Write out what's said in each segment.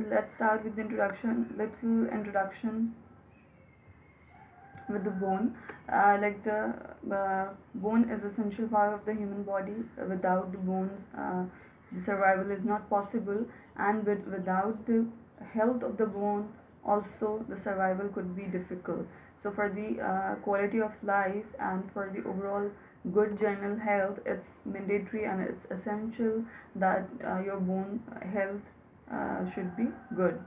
let's start with the little introduction with the bone. The bone is essential part of the human body. Without the bones, the survival is not possible, and without the health of the bone, also the survival could be difficult. So for the quality of life and for the overall good general health, it's mandatory and it's essential that your bone health should be good.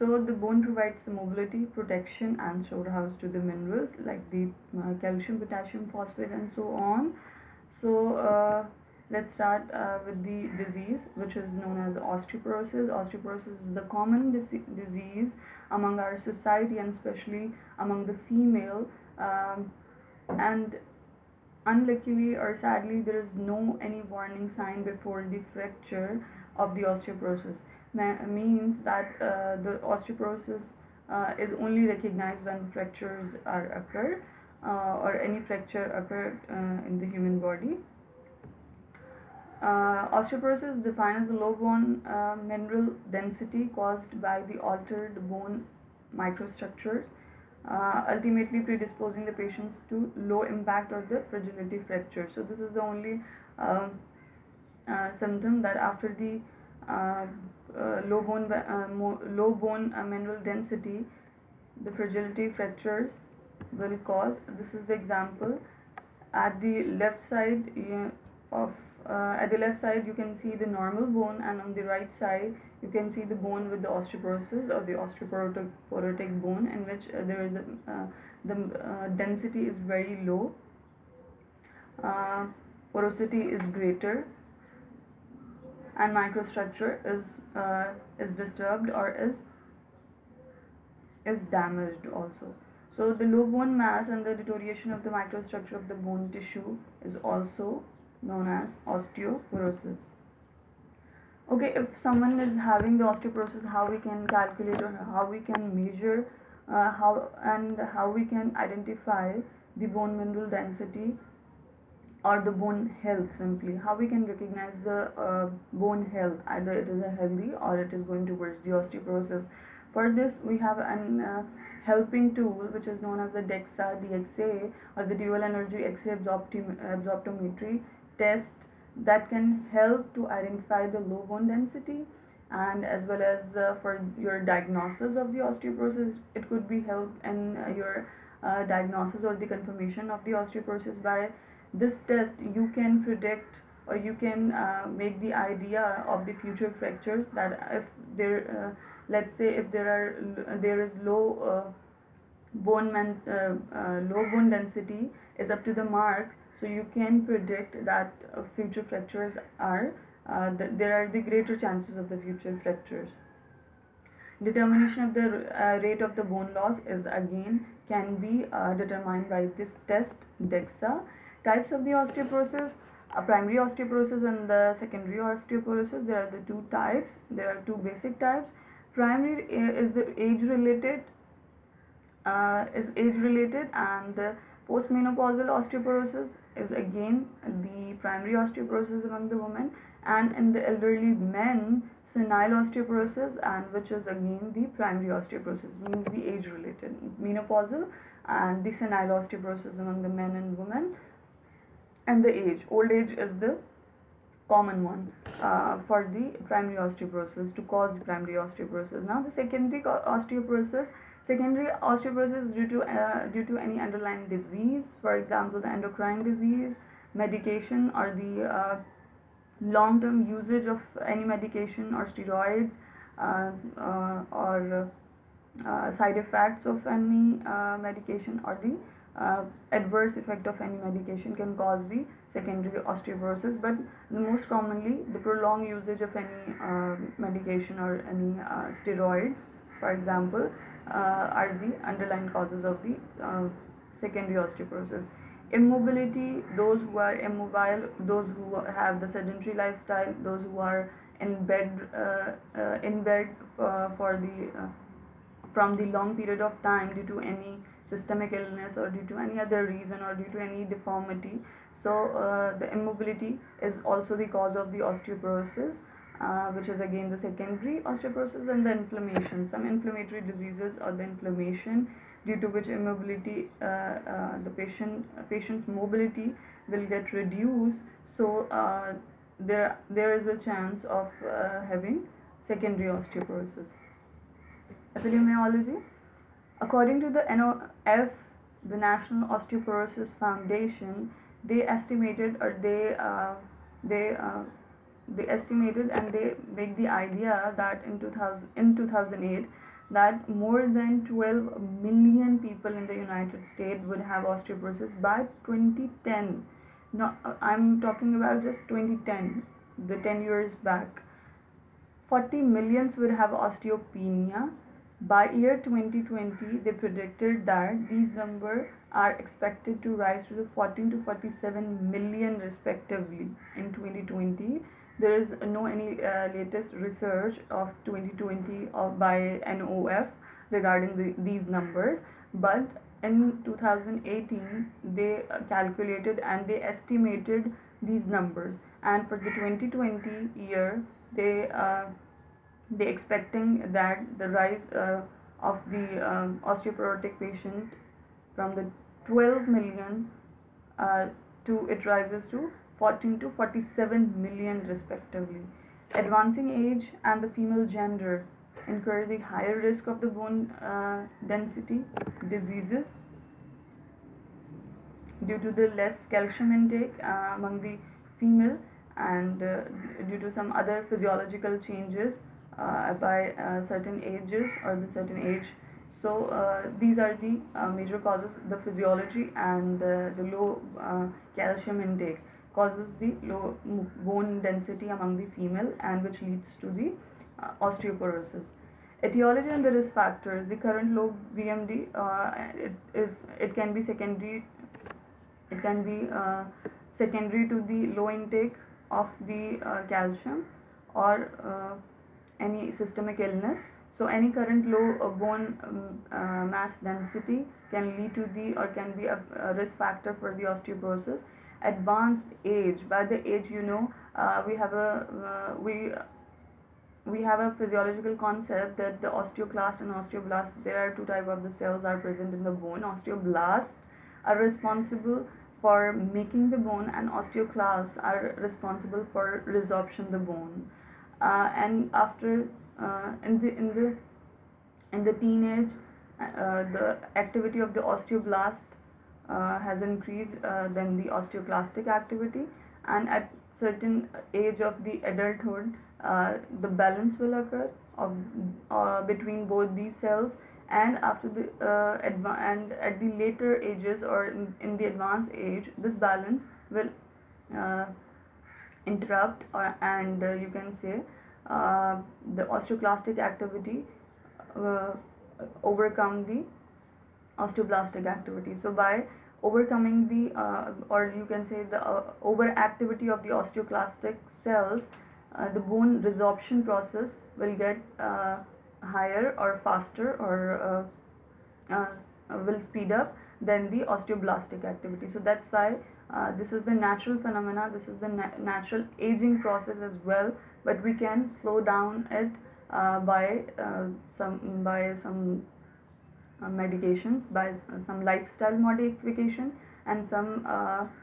So the bone provides the mobility, protection, and storehouse to the minerals like the calcium, potassium, phosphate, and so on. So let's start with the disease, which is known as osteoporosis. Osteoporosis is the common disease among our society, and especially among the female. And unluckily or sadly, there is no any warning sign before the fracture of the osteoporosis. Means that the osteoporosis is only recognized when fractures are occurred or any fracture occurred in the human body. Osteoporosis is defined as the low bone mineral density caused by the altered bone microstructures, ultimately predisposing the patients to low impact or the fragility fracture. So this is the only symptom, that after the low bone mineral density, the fragility fractures will cause. This is the example. At the left side you can see the normal bone, and on the right side you can see the bone with the osteoporosis or the osteoporotic bone, in which there is the density is very low, porosity is greater, and microstructure is disturbed or is damaged also. So the low bone mass and the deterioration of the microstructure of the bone tissue is also known as osteoporosis. Okay, if someone is having the osteoporosis, how we can calculate or how we can measure how we can identify the bone mineral density or the bone health. Simply, how we can recognize the bone health, either it is a healthy or it is going towards the osteoporosis. For this, we have an helping tool which is known as the DEXA or the dual energy X-ray absorptiometry test, that can help to identify the low bone density, and as well as for your diagnosis of the osteoporosis. It could be helped in your diagnosis or the confirmation of the osteoporosis. By this test, you can predict or you can make the idea of the future fractures, that if there let's say if there is low bone density is up to the mark, so you can predict that future fractures are there are the greater chances of the future fractures. Determination of the rate of the bone loss is again can be determined by this test, DEXA. Types of the osteoporosis: primary osteoporosis and the secondary osteoporosis. There are the two types. There are two basic types. Primary is the age related, and the postmenopausal osteoporosis is again the primary osteoporosis among the women, and in the elderly men, senile osteoporosis, and which is again the primary osteoporosis, means the age related, menopausal and the senile osteoporosis among the men and women, and the age. Old age is the common one for the primary osteoporosis, to cause the primary osteoporosis. Now the secondary osteoporosis. Secondary osteoporosis is due to any underlying disease, for example the endocrine disease, medication, or the long-term usage of any medication or steroids, or side effects of any medication, or the adverse effect of any medication can cause the secondary osteoporosis. But the most commonly, the prolonged usage of any medication or any steroids, for example, are the underlying causes of the secondary osteoporosis. Immobility: those who are immobile, those who have the sedentary lifestyle, those who are in bed for the from the long period of time due to any systemic illness or due to any other reason or due to any deformity. So the immobility is also the cause of the osteoporosis. which is again the secondary osteoporosis, and the inflammation, some inflammatory diseases or the inflammation due to which immobility, the patient's mobility will get reduced. So there is a chance of having secondary osteoporosis. Epidemiology. According to the NOF, the National Osteoporosis Foundation, they estimated, or they estimated and they make the idea that in 2008, that more than 12 million people in the United States would have osteoporosis by 2010. No, I'm talking about just 2010, the 10 years back. 40 millions would have osteopenia. By year 2020, they predicted that these numbers are expected to rise to the 14 to 47 million respectively in 2020. There is no any latest research of 2020 by NOF regarding these numbers, but in 2018 they calculated and they estimated these numbers, and for the 2020 year they expecting that the rise of the osteoporotic patient from the 12 million to it rises to 14 to 47 million respectively. Advancing age and the female gender incur the higher risk of the bone density diseases due to the less calcium intake among the female, and due to some other physiological changes by certain ages or the certain age. So these are the major causes. The physiology and the low calcium intake causes the low bone density among the female, and which leads to the osteoporosis. Etiology and the risk factors. The current low BMD, it can be secondary. It can be secondary to the low intake of the calcium, or any systemic illness. So any current low bone mass density can lead to the, or can be a risk factor for the osteoporosis. Advanced age. By the age, we have a physiological concept that the osteoclast and osteoblast, there are two types of the cells are present in the bone. Osteoblasts are responsible for making the bone, and osteoclasts are responsible for resorption the bone. And after in the teenage, the activity of the osteoblast has increased than the osteoclastic activity, and at certain age of the adulthood, the balance will occur of between both these cells, and after the and at the later ages, or in the advanced age, this balance will interrupt, and you can say the osteoclastic activity overcome the osteoblastic activity. So by overcoming the or you can say the overactivity of the osteoclastic cells, the bone resorption process will get higher or faster, or will speed up than the osteoblastic activity. So that's why this is the natural phenomena, this is the natural aging process as well, but we can slow down it by some medications, by some lifestyle modification, and some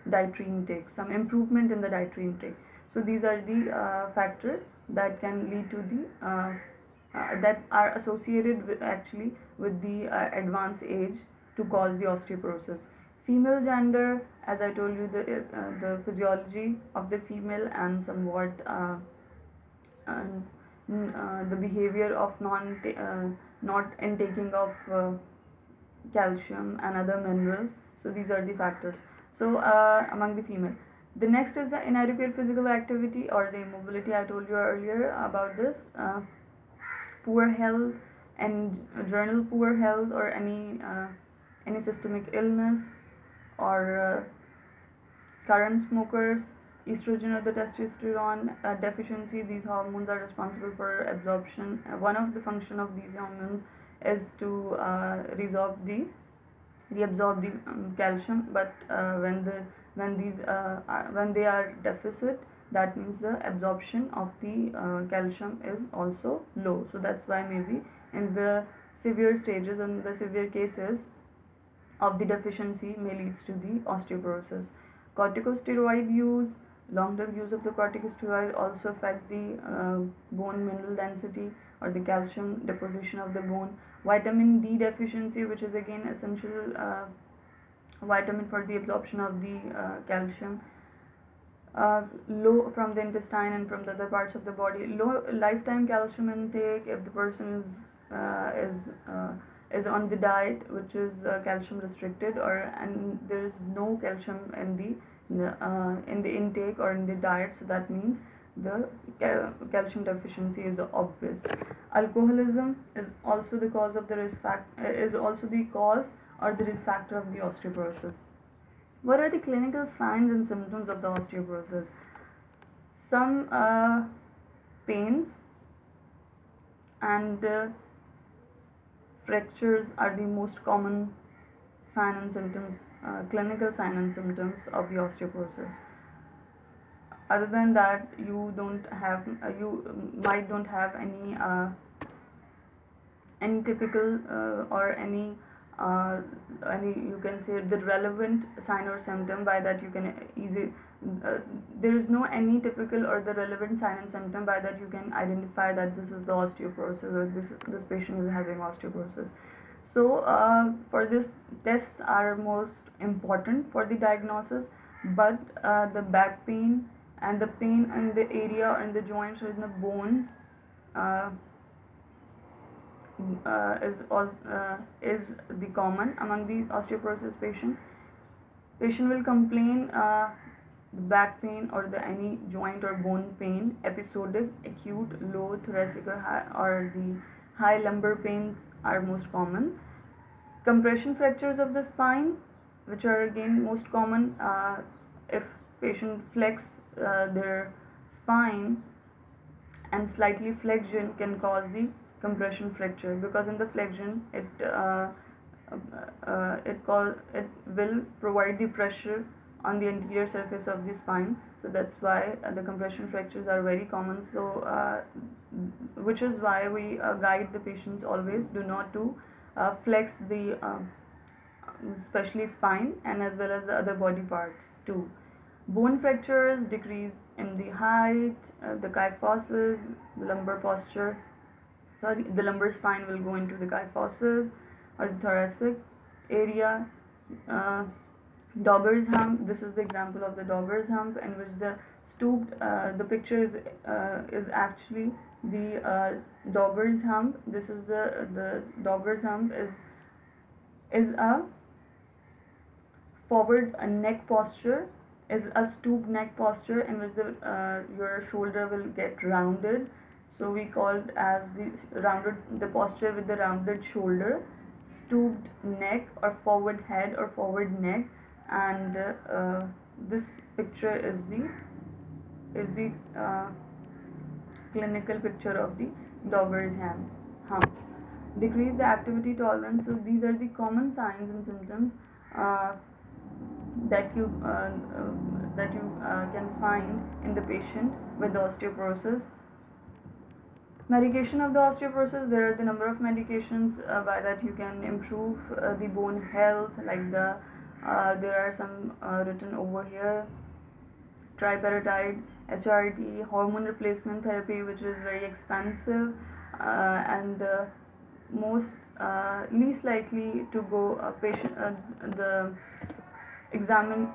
dietary intake, some improvement in the dietary intake. So these are the factors that can lead to the that are associated with the advanced age to cause the osteoporosis. Female gender, as I told you, the physiology of the female, and somewhat the behavior of not intaking of calcium and other minerals. So these are the factors. So among the female, the next is the inadequate physical activity or the immobility. I told you earlier about this. Poor health and general poor health, or any systemic illness, or current smokers, estrogen or the testosterone deficiency. These hormones are responsible for absorption. One of the function of these hormones is to reabsorb the calcium, but when they are deficit, that means the absorption of the calcium is also low. So that's why maybe in the severe stages and the severe cases of the deficiency may lead to the osteoporosis. Corticosteroid use, long-term use of the corticosteroid also affect the bone mineral density or the calcium deposition of the bone. Vitamin D deficiency, which is again essential vitamin for the absorption of the calcium. Low from the intestine and from the other parts of the body. Low lifetime calcium intake if the person is on the diet which is calcium restricted, or and there is no calcium in the intake or in the diet, so that means the calcium deficiency is obvious. Alcoholism is also the cause of the is also the cause or the risk factor of the osteoporosis. What are the clinical signs and symptoms of the osteoporosis? Some pains and fractures are the most common sign and symptoms, clinical sign and symptoms of the osteoporosis. Other than that, you might don't have any typical or any you can say the relevant sign or symptom by that you can there is no any typical or the relevant sign and symptom by that you can identify that this is the osteoporosis or this patient is having osteoporosis. So for this, tests are most important for the diagnosis, but the back pain and the pain in the area or in the joints or in the bones is the common among the osteoporosis patient. Patient will complain the back pain or the any joint or bone pain, episodic, acute, low thoracic or the high lumbar pain are most common. Compression fractures of the spine, which are again most common if patient flex their spine, and slightly flexion can cause the compression fracture, because in the flexion it will provide the pressure on the anterior surface of the spine, so that's why the compression fractures are very common. So which is why we guide the patients always do not to flex the especially spine and as well as the other body parts too. Bone fractures decrease in the height, the kyphosis, the lumbar posture. Sorry, the lumbar spine will go into the kyphosis or the thoracic area. Dogger's hump. This is the example of the dogger's hump, in which the stooped. The picture is actually the dogger's hump. This is the dogger's hump is a forward neck posture, is a stooped neck posture in which your shoulder will get rounded. So we call it as the posture with the rounded shoulder, stooped neck or forward head or forward neck, and this picture is the clinical picture of the dogger's hump. Decrease the activity tolerance. So these are the common signs and symptoms that you can find in the patient with osteoporosis. Medication of the osteoporosis. There are the number of medications by that you can improve the bone health, like there are some written over here: tripartite, HRT, hormone replacement therapy, which is very expensive, and most least likely to go patient the examine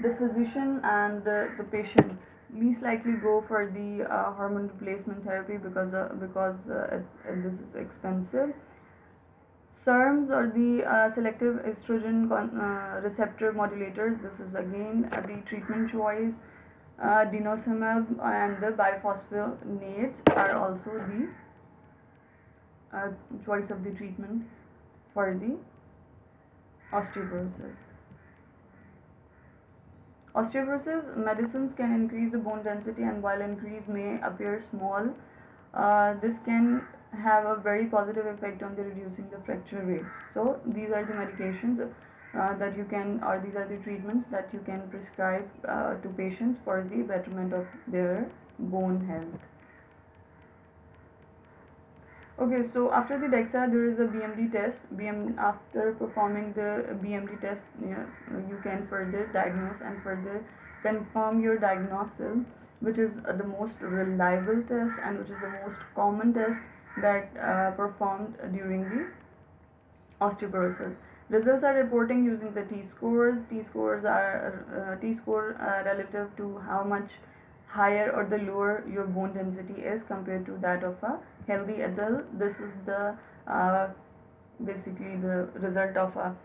the physician and the patient least likely go for the hormone replacement therapy because this is expensive. SERMs, or the selective estrogen receptor modulators. This is again the treatment choice. Denosumab and the biphosphonates are also the choice of the treatment for the osteoporosis. Osteoporosis medicines can increase the bone density, and while increase may appear small, this can have a very positive effect on the reducing the fracture rates. So these are the medications. that you can, or these are the treatments that you can prescribe to patients for the betterment of their bone health. Okay, so after the DEXA, there is a BMD test. After performing the BMD test, you can further diagnose and further confirm your diagnosis, which is the most reliable test and which is the most common test that performed during the osteoporosis. Results are reporting using the T-scores. T-score relative to how much higher or the lower your bone density is compared to that of a healthy adult. This is the basically the result of a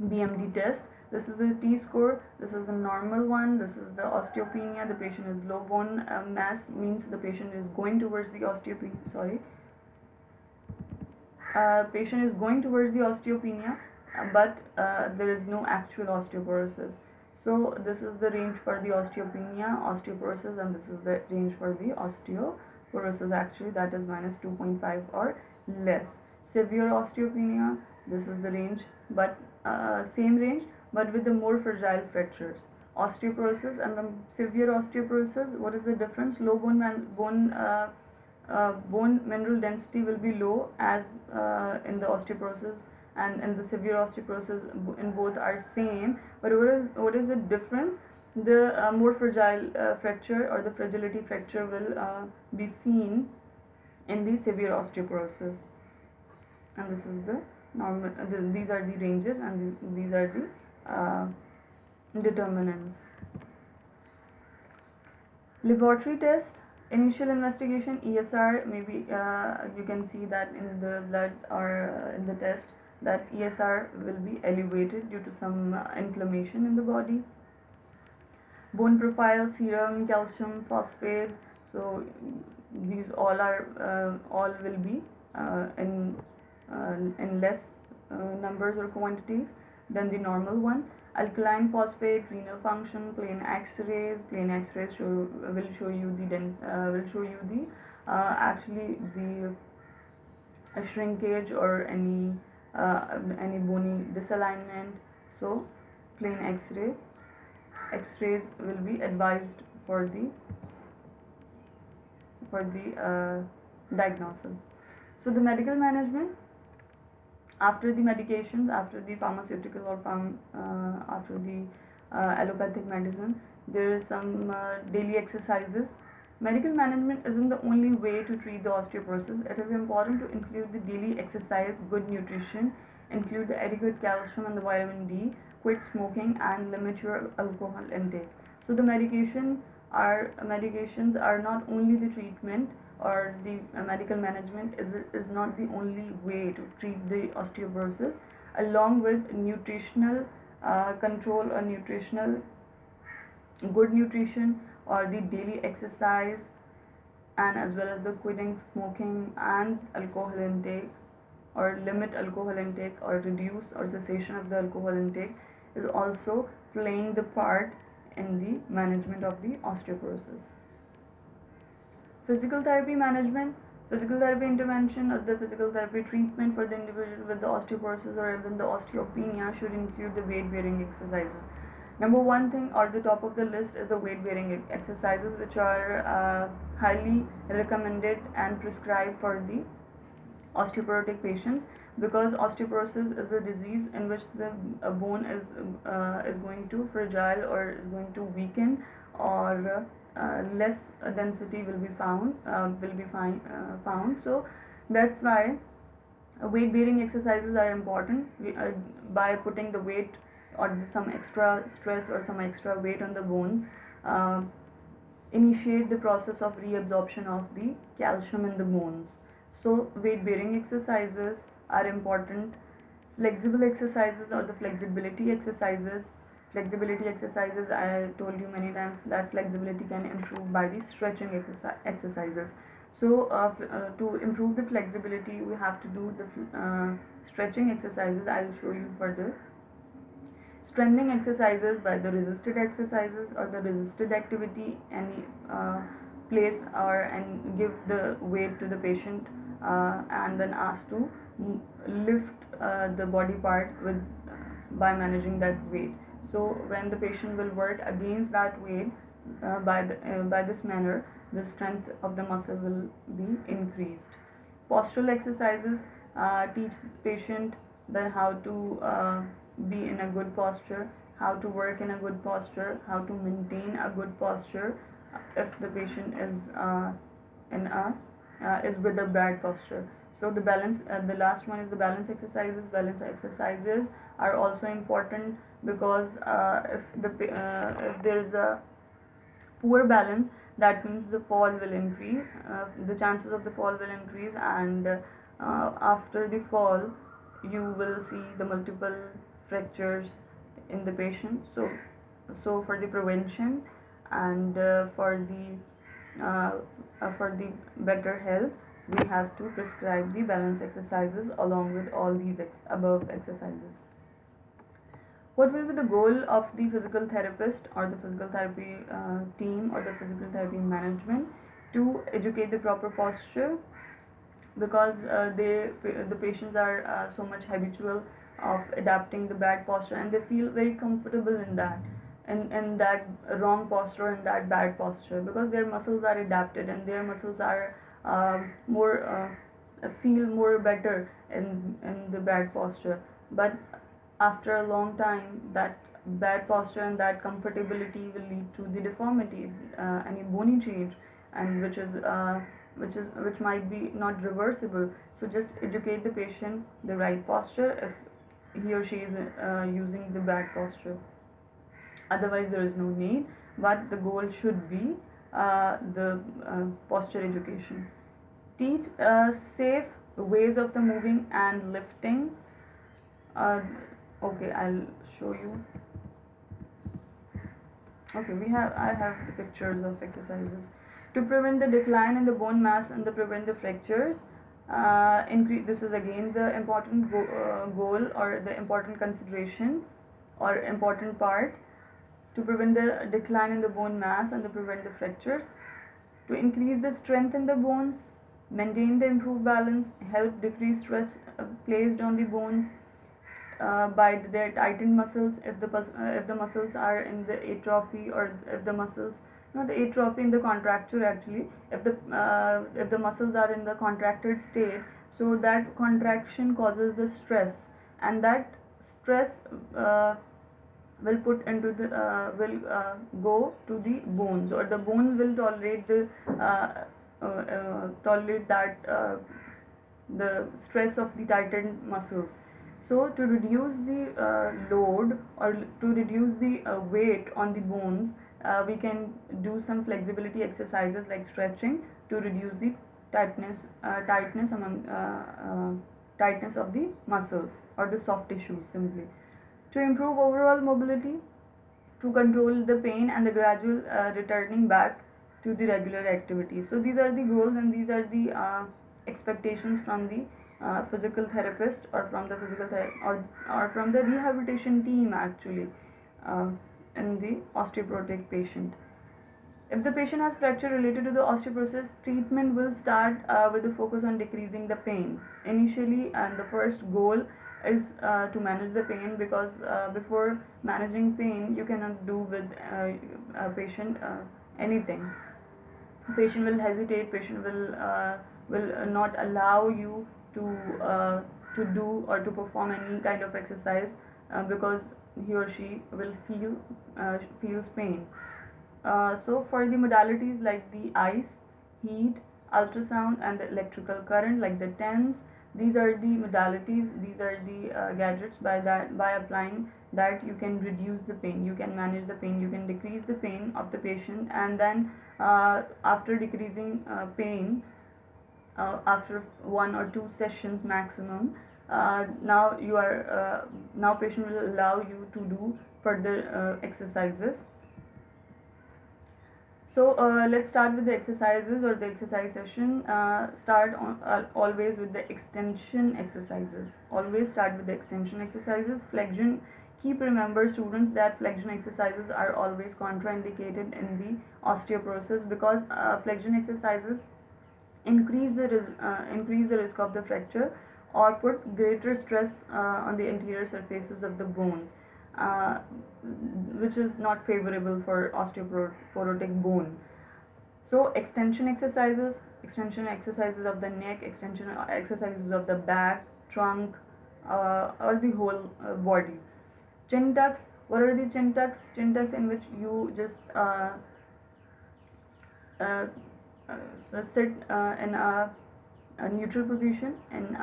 BMD test. This is the T-score. This is the normal one. This is the osteopenia. The patient is low bone mass, means the patient is going towards the osteopenia. Patient is going towards the osteopenia, but there is no actual osteoporosis. So this is the range for the osteopenia, osteoporosis, and this is the range for the osteoporosis. Actually, that is minus 2.5 or less. Severe osteopenia, this is the range, but same range, but with the more fragile fractures. Osteoporosis and the severe osteoporosis, what is the difference? Low bone mineral density will be low as in the osteoporosis, and in the severe osteoporosis in both are same, but what is the difference? The more fragile fracture or the fragility fracture will be seen in the severe osteoporosis, and this is the normal. These are the ranges, and these are the determinants. Laboratory test. Initial investigation, ESR, maybe you can see that in the blood or in the test that ESR will be elevated due to some inflammation in the body. Bone profile, serum, calcium, phosphate, so these all will be in less numbers or quantities than the normal one. Alkaline phosphate, renal function, plain X-rays. Plain X-rays will show you the actually the shrinkage or any bony disalignment. So plain X-rays will be advised for the diagnosis. So the medical management. After the medications, after the pharmaceutical or after the allopathic medicine, there is some daily exercises. Medical management isn't the only way to treat the osteoporosis. It is important to include the daily exercise, good nutrition, include the adequate calcium and the vitamin D, quit smoking, and limit your alcohol intake. So the medications are not only the treatment, or the medical management is not the only way to treat the osteoporosis. Along with nutritional control or good nutrition, or the daily exercise, and as well as the quitting smoking and alcohol intake, or limit alcohol intake, or reduce or cessation of the alcohol intake, is also playing the part in the management of the osteoporosis. Physical therapy management. Physical therapy intervention or the physical therapy treatment for the individual with the osteoporosis or even the osteopenia should include the weight bearing exercises. Number one thing or the top of the list is the weight bearing exercises, which are highly recommended and prescribed for the osteoporotic patients, because osteoporosis is a disease in which the bone is going to fragile or is going to weaken, or less density will be found. So that's why weight bearing exercises are important. By putting the weight or some extra stress or some extra weight on the bones, initiate the process of reabsorption of the calcium in the bones. So weight bearing exercises are important. Flexible exercises or the flexibility exercises. I told you many times that flexibility can improve by the stretching exercises. So to improve the flexibility, we have to do the stretching exercises. I will show you further. Strengthening exercises by the resisted exercises or the resisted activity, any place and give the weight to the patient and then asked to lift the body part with by managing that weight. So when the patient will work against that weight, by this manner, the strength of the muscle will be increased. Postural exercises teach the patient then how to be in a good posture, how to work in a good posture, how to maintain a good posture if the patient is in a is with a bad posture. So the last one is the balance exercises. Balance exercises are also important because if there is a poor balance, that means the fall will increase, the chances of the fall will increase, and after the fall you will see the multiple fractures in the patient. So for the prevention and for the better health, we have to prescribe the balance exercises along with all these above exercises. What will be the goal of the physical therapist or the physical therapy team or the physical therapy management? To educate the proper posture, because the patients are so much habitual of adapting the bad posture, and they feel very comfortable in that, in that wrong posture, in that bad posture, because their muscles are adapted and their muscles are more feel more better in the bad posture. But after a long time, that bad posture and that comfortability will lead to the deformity, any bony change, and which might be not reversible. So just educate the patient the right posture if he or she is using the bad posture. Otherwise, there is no need. But the goal should be the posture education. Teach safe ways of the moving and lifting. Okay, I'll show you. Okay, I have the pictures of exercises to prevent the decline in the bone mass and to prevent the fractures. This is again the important goal or the important consideration or important part, to prevent the decline in the bone mass and to prevent the fractures, to increase the strength in the bones, maintain the improved balance, help decrease stress placed on the bones by their tightened muscles if the muscles are in the atrophy, or if the muscles not the atrophy, in the contracture actually, if the muscles are in the contracted state, so that contraction causes the stress, and that stress will put into the will go to the bones, or the bone will tolerate the stress of the tightened muscles. So to reduce the load, or to reduce the weight on the bones, we can do some flexibility exercises like stretching to reduce the tightness of the muscles or the soft tissues simply. To improve overall mobility, to control the pain and the gradual returning back to the regular activity. So these are the goals, and these are the expectations from the physical therapist, or from the or from the rehabilitation team actually, in the osteoporotic patient. If the patient has fracture related to the osteoporosis, treatment will start with a focus on decreasing the pain initially, and the first goal is to manage the pain, because before managing pain you cannot do with a patient anything. Patient will hesitate, patient will not allow you to do or to perform any kind of exercise because he or she will feels pain. So for the modalities like the ice, heat, ultrasound, and the electrical current like the TENS, these are the modalities, these are the gadgets by applying that you can reduce the pain, you can manage the pain, you can decrease the pain of the patient, and then after decreasing pain, after 1 or 2 sessions maximum, now patient will allow you to do further exercises. So let's start with the exercises or the exercise session. Start always with the extension exercises. Always start with the extension exercises. Flexion. Keep remember students that flexion exercises are always contraindicated in the osteoporosis, because flexion exercises increase the risk of the fracture, or put greater stress on the anterior surfaces of the bones, uh, which is not favorable for osteoporotic bone. So extension exercises of the neck, extension exercises of the back, trunk, or the whole body. Chin tucks. What are the chin tucks? Chin tucks in which you just uh, sit in a neutral position, in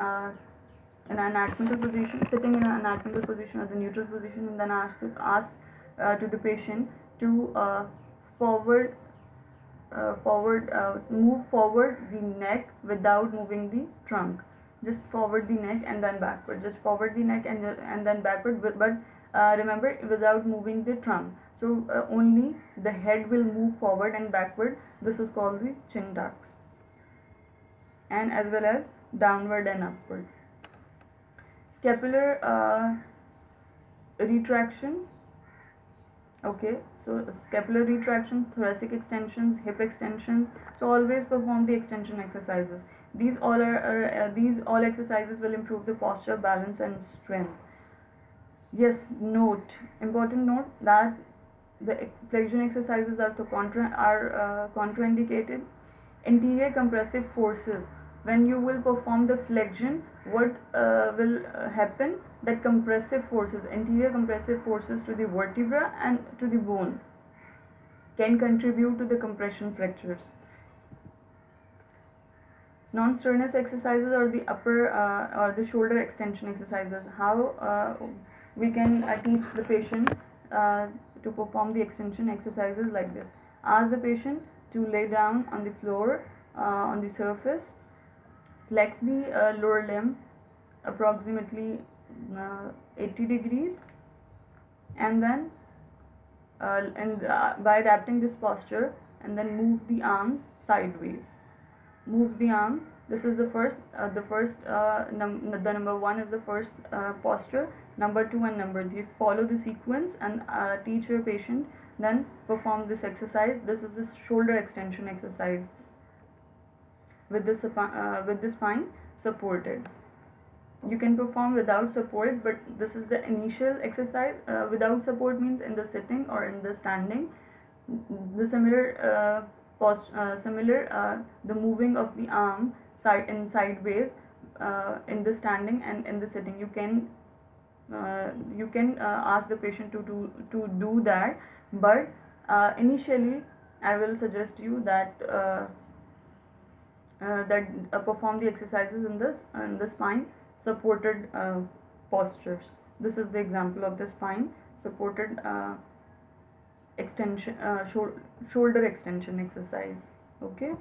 an anatomical position, sitting in an anatomical position or the neutral position, and then ask to the patient to forward move forward the neck without moving the trunk. Just forward the neck and then backward. Just forward the neck and then backward. But remember, without moving the trunk. So only the head will move forward and backward. This is called the chin tucks, and as well as downward and upward. Scapular retractions. Okay, so scapular retractions, thoracic extensions, hip extensions. So always perform the extension exercises. These all exercises will improve the posture, balance, and strength. Yes, important note that the flexion exercises are contraindicated. Anterior compressive forces. When you will perform the flexion, what will happen? That anterior compressive forces to the vertebra and to the bone, can contribute to the compression fractures. Non-strenuous exercises, or the upper or the shoulder extension exercises. How we can teach the patient to perform the extension exercises like this. Ask the patient to lay down on the floor, on the surface, flex the lower limb approximately 80 degrees, and then by adapting this posture, and then move the arms sideways. Move the arm. This is the number one is the first posture. Number 2 and number 3. Follow the sequence and teach your patient, then perform this exercise. This is the shoulder extension exercise with the spine supported. You can perform without support, but this is the initial exercise. Without support means in the sitting or in the standing. The the moving of the arm sideways in the standing and in the sitting. You can ask the patient to do that, but initially I will suggest you that perform the exercises in the spine supported postures. This is the example of the spine supported extension, shoulder extension exercise. Okay,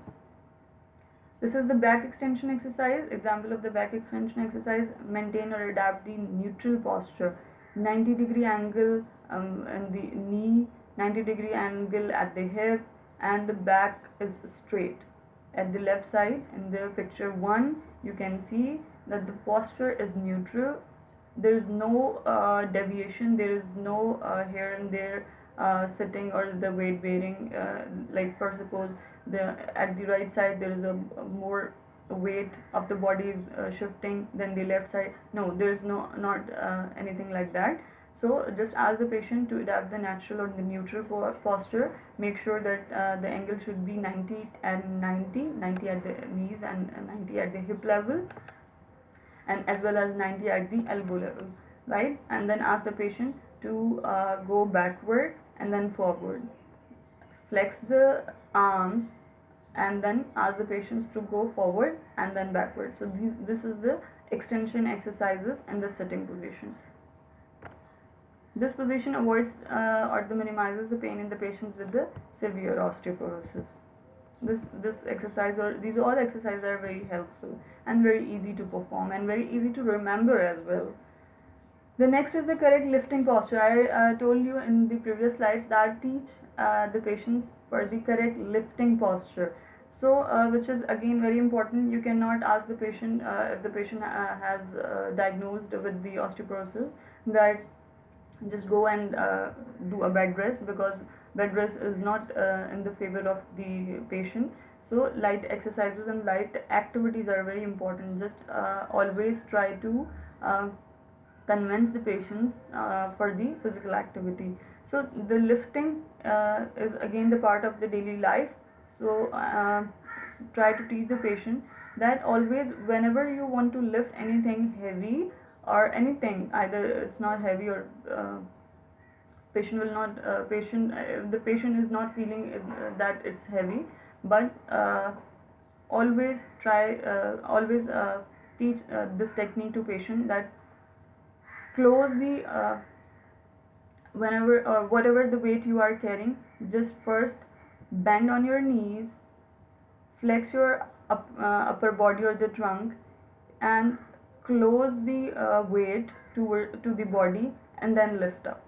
this is the back extension exercise. Example of the back extension exercise: maintain or adapt the neutral posture, 90-degree angle in the knee, 90-degree angle at the hip, and the back is straight. At the left side in the picture 1, you can see that the posture is neutral. There is no deviation. There is no here and there sitting or the weight bearing. Like for suppose at the right side there is a more weight of the body is shifting than the left side. No, there is not anything like that. So just ask the patient to adapt the natural or the neutral posture. Make sure that the angle should be 90 and 90 at the knees and 90 at the hip level, and as well as 90 at the elbow level, right? And then ask the patient to go backward and then forward. Flex the arms and then ask the patients to go forward and then backward. So this is the extension exercises in the sitting position. This position avoids or minimizes the pain in the patients with the severe osteoporosis. This exercise, or these all exercises, are very helpful and very easy to perform and very easy to remember as well. The next is the correct lifting posture. I told you in the previous slides that teach the patients for the correct lifting posture. So which is again very important. You cannot ask the patient if the patient has diagnosed with the osteoporosis that just go and do a bed rest, because bed rest is not in the favor of the patient. So light exercises and light activities are very important. Just always try to uh, convince the patients for the physical activity. So the lifting is again the part of the daily life. So try to teach the patient that always whenever you want to lift anything heavy or anything, either it's not heavy or patient will not patient the patient is not feeling that it's heavy, but always try always teach this technique to patient, that close the whenever or whatever the weight you are carrying, just first bend on your knees, flex your upper body or the trunk, and close the weight to the body, and then lift up,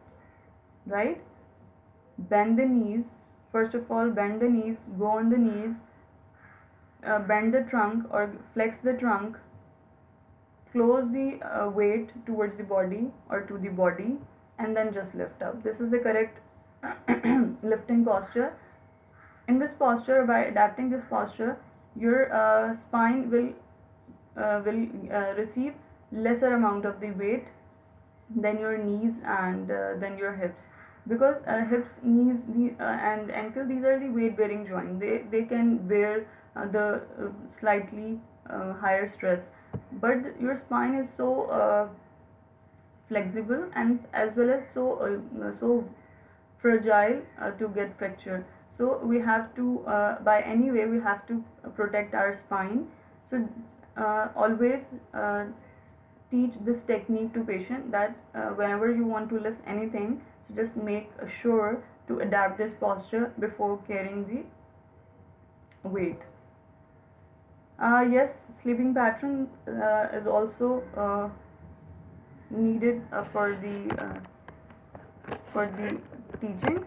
right? Bend the knees, first of all bend the knees, go on the knees, bend the trunk or flex the trunk, close the weight towards the body or to the body, and then just lift up. This is the correct lifting posture. In this posture, by adapting this posture, your spine will receive lesser amount of the weight than your knees and than your hips, because hips, knees, and ankle, these are the weight bearing joint. They can bear the slightly higher stress, but your spine is so flexible and as well as so fragile to get fractured. So we have to by any way we have to protect our spine. So always teach this technique to patient, that whenever you want to lift anything, so just make sure to adapt this posture before carrying the weight. Yes, sleeping pattern is also needed for the teaching.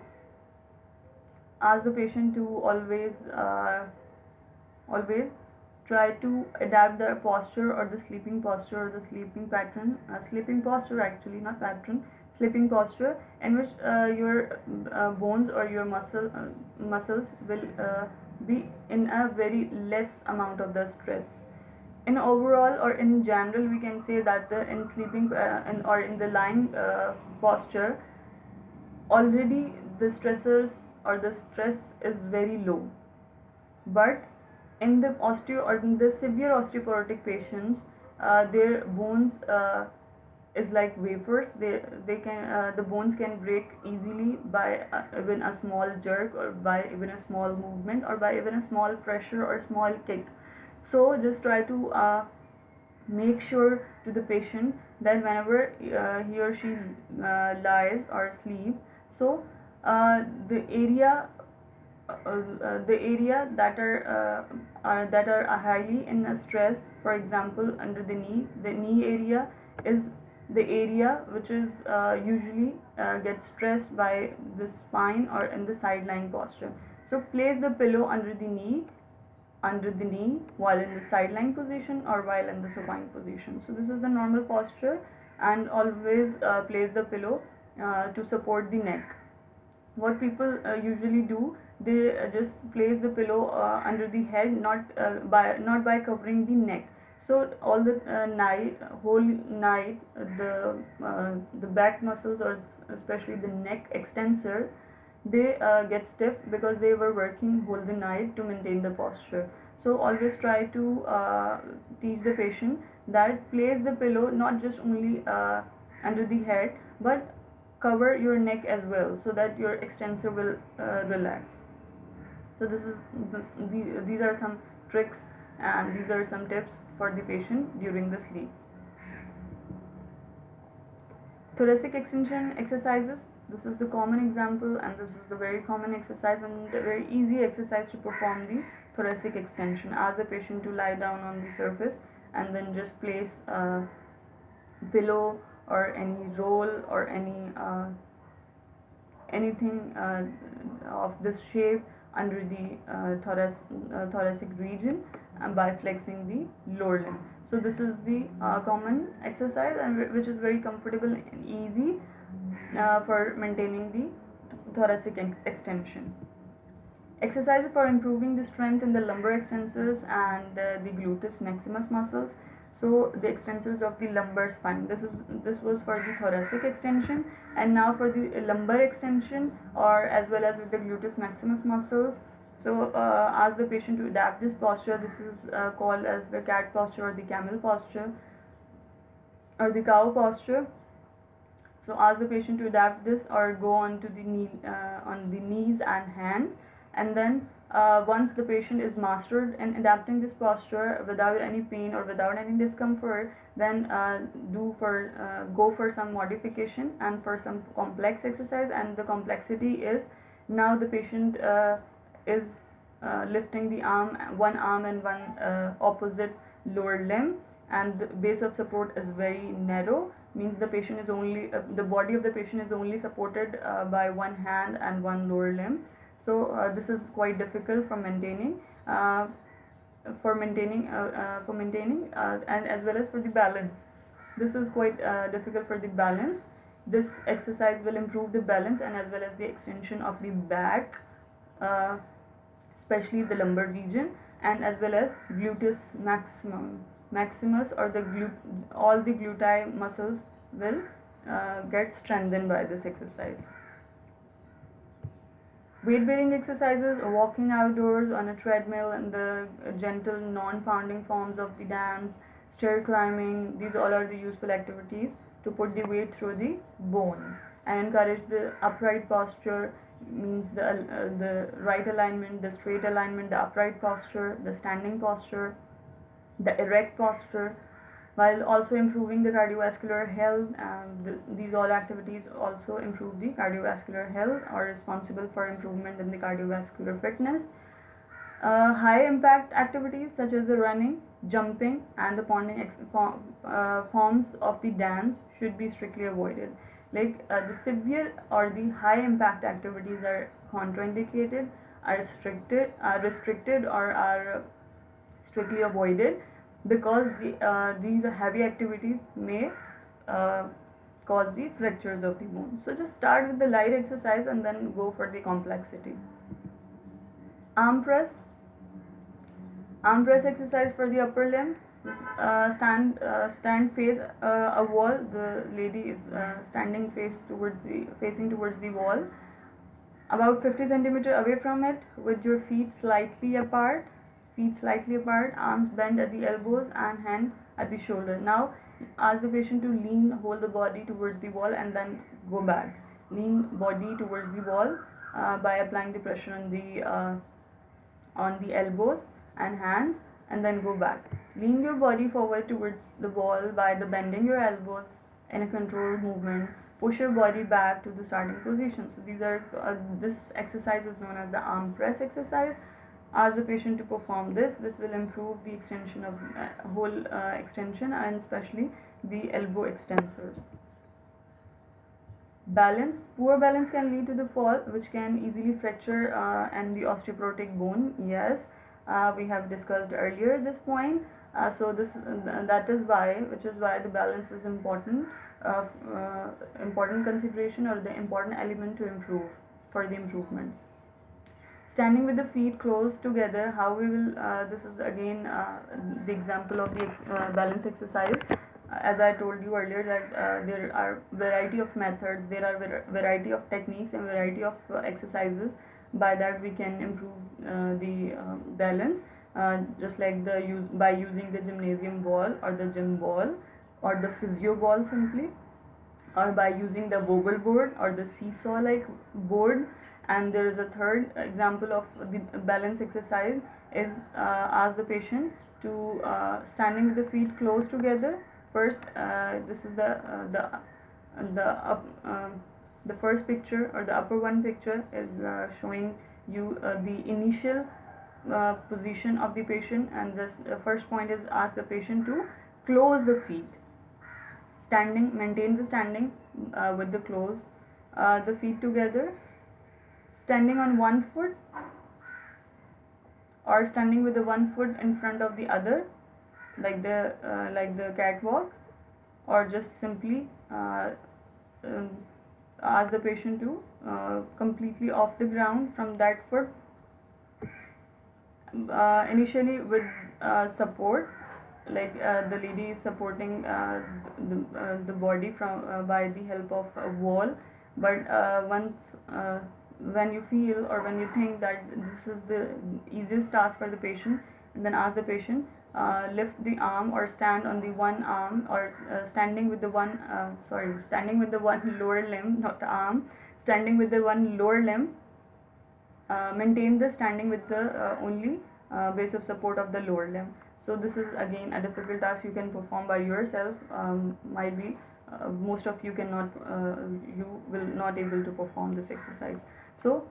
Ask the patient to always try to adapt the posture or the sleeping posture or the sleeping pattern, sleeping posture actually, not pattern, sleeping posture, in which your bones or your muscles will be in a very less amount of the stress. In overall or in general, we can say that the in sleeping or in the lying posture, already the stressors or the stress is very low, but in the osteo or in the severe osteoporotic patients, their bones is like wafers. They can the bones can break easily by even a small jerk, or by even a small movement, or by even a small pressure or small kick. So just try to make sure to the patient that whenever he or she lies or sleeps, so the area that are highly in stress, for example under the knee area is the area which is usually gets stressed by the spine or in the side lying posture. So place the pillow under the knee while in the side lying position or while in the supine position. So this is the normal posture, and always place the pillow to support the neck. What people usually do, they just place the pillow under the head, not by covering the neck. So all the whole night, the back muscles, or especially the neck extensor, they get stiff because they were working whole the night to maintain the posture. So always try to teach the patient that place the pillow not just only under the head, but cover your neck as well, so that your extensor will relax. So these are some tricks, and these are some tips for the patient during the sleep. Thoracic extension exercises. This is the common example, and this is the very common exercise and a very easy exercise to perform the thoracic extension. Ask the patient to lie down on the surface, and then just place a pillow or any roll or anything of this shape under the thoracic region, and by flexing the lower limb. So this is the common exercise, and which is very comfortable and easy for maintaining the thoracic extension. Exercises for improving the strength in the lumbar extensors and the gluteus maximus muscles. So the extensors of the lumbar spine. This was for the thoracic extension, and now for the lumbar extension, or as well as with the gluteus maximus muscles. So ask the patient to adapt this posture. This is called as the cat posture or the camel posture or the cow posture. So ask the patient to adapt this or go on to the knee, on the knees and hands, and then once the patient is mastered in adapting this posture without any pain or without any discomfort, then go for some modification and for some complex exercise. And the complexity is, now the patient is lifting the one arm and one opposite lower limb, and the base of support is very narrow, means the patient is only the body of the patient is only supported by one hand and one lower limb. So this is quite difficult for maintaining and as well as for the balance. This is quite difficult for the balance. This exercise will improve the balance and as well as the extension of the back, especially the lumbar region, and as well as gluteus maximus, or all the glutei muscles will get strengthened by this exercise. Weight bearing exercises, walking outdoors on a treadmill, and the gentle non-pounding forms of the dance, stair climbing, these all are the useful activities to put the weight through the bones and encourage the upright posture, means the right alignment, the straight alignment, the upright posture, the standing posture, the erect posture, while also improving the cardiovascular health. These all activities also improve the cardiovascular health, or responsible for improvement in the cardiovascular fitness. High impact activities such as the running, jumping, and the pounding forms of the dance should be strictly avoided. Like the severe or the high impact activities are contraindicated, are restricted, or are strictly avoided, because these heavy activities may cause the fractures of the bone. So just start with the light exercise and then go for the complexity. Arm press exercise for the upper limb. Stand face a wall. The lady is standing facing towards the wall, about 50 centimeter away from it, with your feet slightly apart, arms bent at the elbows and hands at the shoulder. Now ask the patient to hold the body towards the wall and then go back. Lean body towards the wall by applying the pressure on the elbows and hands, and then go back. Lean your body forward towards the wall by bending your elbows in a controlled movement. Push your body back to the starting position. So this exercise is known as the arm press exercise. Ask the patient to perform this. This will improve the extension of whole extension, and especially the elbow extensors. Balance. Poor balance can lead to the fall, which can easily fracture and the osteoporotic bone. Yes, we have discussed earlier this point. So that is why the balance is important consideration, or the important element to improve for the improvement. Standing with the feet close together, how we will, this is again the example of the balance exercise. As I told you earlier that there are variety of methods, there are variety of techniques and variety of exercises. By that we can improve the balance, just like by using the gymnasium ball or the gym ball or the physio ball simply, or by using the wobble board or the seesaw like board. And there is a third example of the balance exercise is ask the patient to standing with the feet close together. First, this is the first picture, or the upper one picture is showing you the initial position of the patient, and the first point is ask the patient to close the feet. Maintain the standing with the the feet together. Standing on one foot, or standing with the one foot in front of the other, like the catwalk, or just simply ask the patient to completely off the ground from that foot initially with support, like the lady is supporting the body from by the help of a wall. But once when you feel or when you think that this is the easiest task for the patient, and then ask the patient, lift the arm or stand on the one arm, or standing with the one standing with the one lower limb, not the arm, standing with the one lower limb. Maintain the standing with the only base of support of the lower limb. So this is again a difficult task you can perform by yourself. Might be most of you cannot, you will not able to perform this exercise. So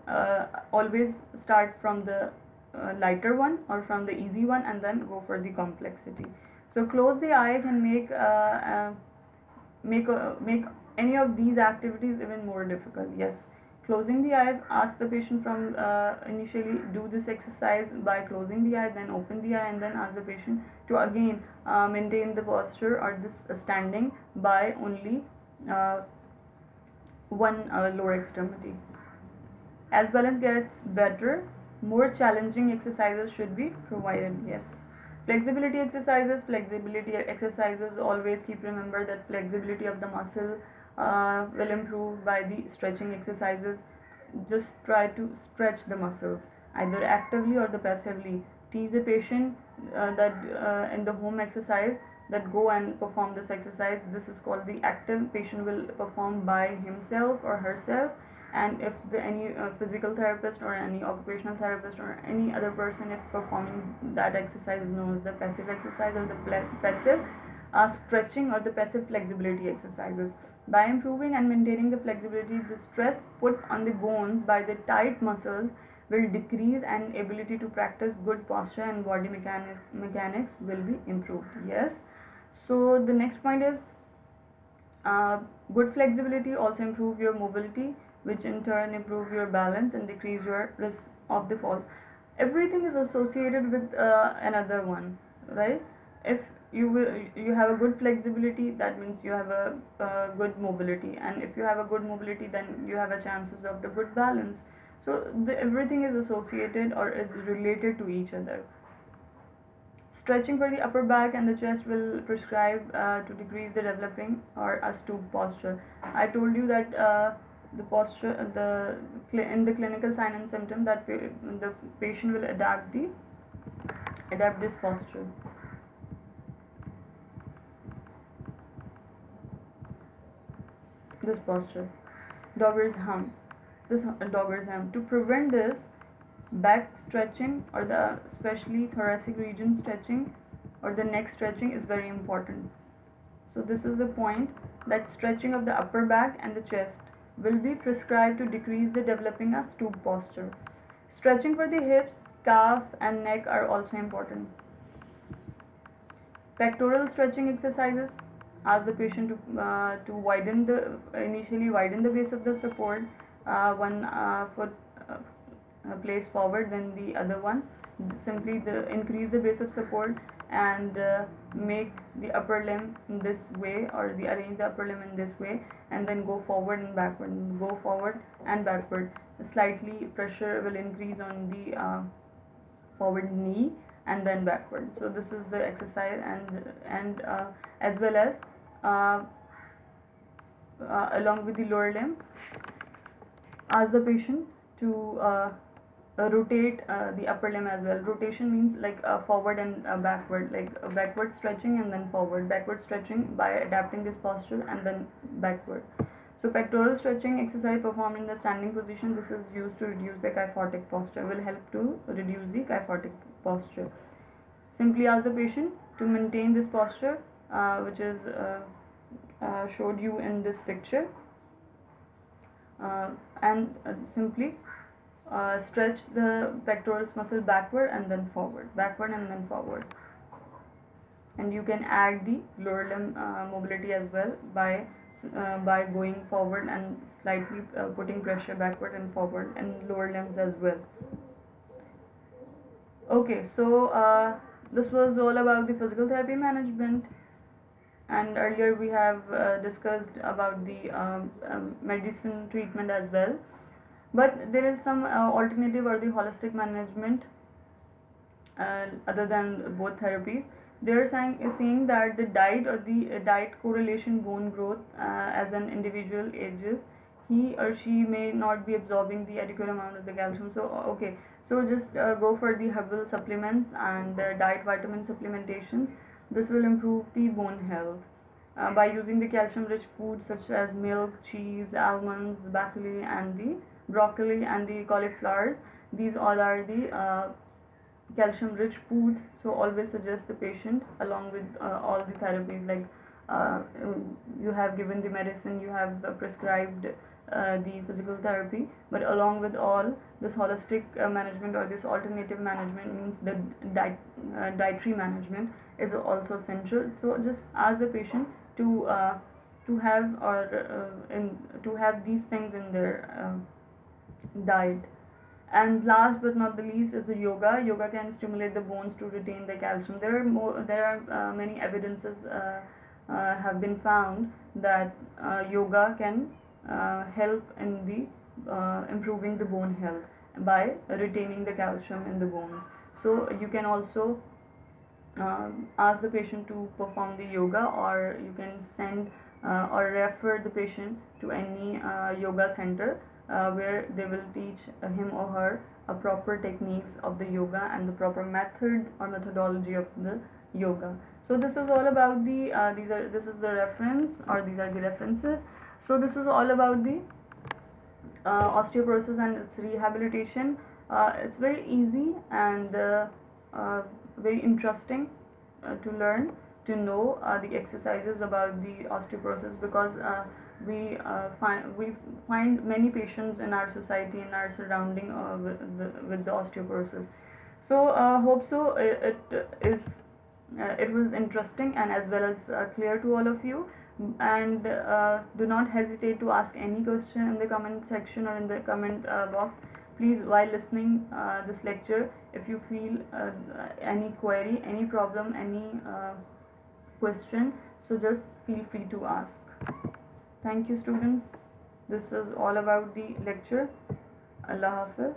always start from the lighter one or from the easy one, and then go for the complexity. So close the eye can make any of these activities even more difficult. Yes, closing the eye, ask the patient from initially do this exercise by closing the eye, then open the eye, and then ask the patient to again maintain the posture or this standing by only one lower extremity. As balance gets better, more challenging exercises should be provided. Yes. Flexibility exercises. Always keep remember that flexibility of the muscle will improve by the stretching exercises. Just try to stretch the muscles either actively or the passively. Teach the patient that in the home exercise, that go and perform this exercise. This is called the active. Patient will perform by himself or herself. And if any physical therapist or any occupational therapist or any other person is performing that exercise, is known as the passive exercise or the passive stretching or the passive flexibility exercises. By improving and maintaining the flexibility, the stress put on the bones by the tight muscles will decrease, and ability to practice good posture and body mechanics will be improved. Yes. So the next point is good flexibility also improve your mobility, which in turn improve your balance and decrease your risk of the fall. Everything is associated with another one, right? If you have a good flexibility, that means you have a good mobility, and if you have a good mobility, then you have a chances of the good balance. So everything is associated or is related to each other. Stretching for the upper back and the chest will prescribe to decrease the developing or a stoop posture. I told you that the posture, in the clinical sign and symptom, that the patient will adapt this posture. This posture, dogger's hump. This dogger's hump. To prevent this, back stretching or the especially thoracic region stretching or the neck stretching is very important. So this is the point, that stretching of the upper back and the chest will be prescribed to decrease the developing a stoop posture. Stretching for the hips, calf and neck are also important. Pectoral stretching exercises. Ask the patient to initially widen the base of the support, one foot placed forward, then the other one. Simply increase the base of support and make the upper limb in this way, or arrange the upper limb in this way, and then go forward and backward, go forward and backward. Slightly pressure will increase on the forward knee and then backward. So this is the exercise, and as well as along with the lower limb, ask the patient to rotate the upper limb as well. Rotation means like forward and backward, like backward stretching and then backward stretching by adapting this posture, and then backward. So pectoral stretching exercise performed in the standing position. This is used to reduce the kyphotic posture, will help to reduce the kyphotic posture. Simply ask the patient to maintain this posture, which is showed you in this picture, and simply stretch the pectoral muscle backward and then forward, and you can add the lower limb mobility as well by going forward and slightly putting pressure backward and forward, and lower limbs as well. Okay, so this was all about the physical therapy management, and earlier we have discussed about the medicine treatment as well. But there is some alternative or the holistic management other than both therapies. They are saying that the diet or the diet correlation bone growth as an individual ages, he or she may not be absorbing the adequate amount of the calcium. So okay, so just go for the herbal supplements and diet vitamin supplementations. This will improve the bone health. By using the calcium rich foods such as milk, cheese, almonds, broccoli and the cauliflowers, these all are the calcium rich foods. So always suggest the patient along with all the therapies, like uh, you have given the medicine, you have prescribed the physical therapy, but along with all this holistic management or this alternative management, means the dietary management is also essential. So just ask the patient to have or to have these things in their diet. And last but not the least is the yoga. Yoga can stimulate the bones to retain the calcium. There are many evidences have been found that yoga can help in the improving the bone health by retaining the calcium in the bones. So you can also ask the patient to perform the yoga, or you can send or refer the patient to any yoga center where they will teach him or her a proper techniques of the yoga and the proper method or methodology of the yoga. So this is all about the this is the reference, or these are the references. So this is all about the osteoporosis and its rehabilitation. It's very easy and very interesting to learn, to know the exercises about the osteoporosis, because we find many patients in our society, in our surrounding with the osteoporosis. So hope so it was interesting and as well as clear to all of you. And do not hesitate to ask any question in the comment section or in the comment box. Please, while listening this lecture, if you feel any query, any problem, any question, so just feel free to ask. Thank you, students. This is all about the lecture. Allah Hafiz.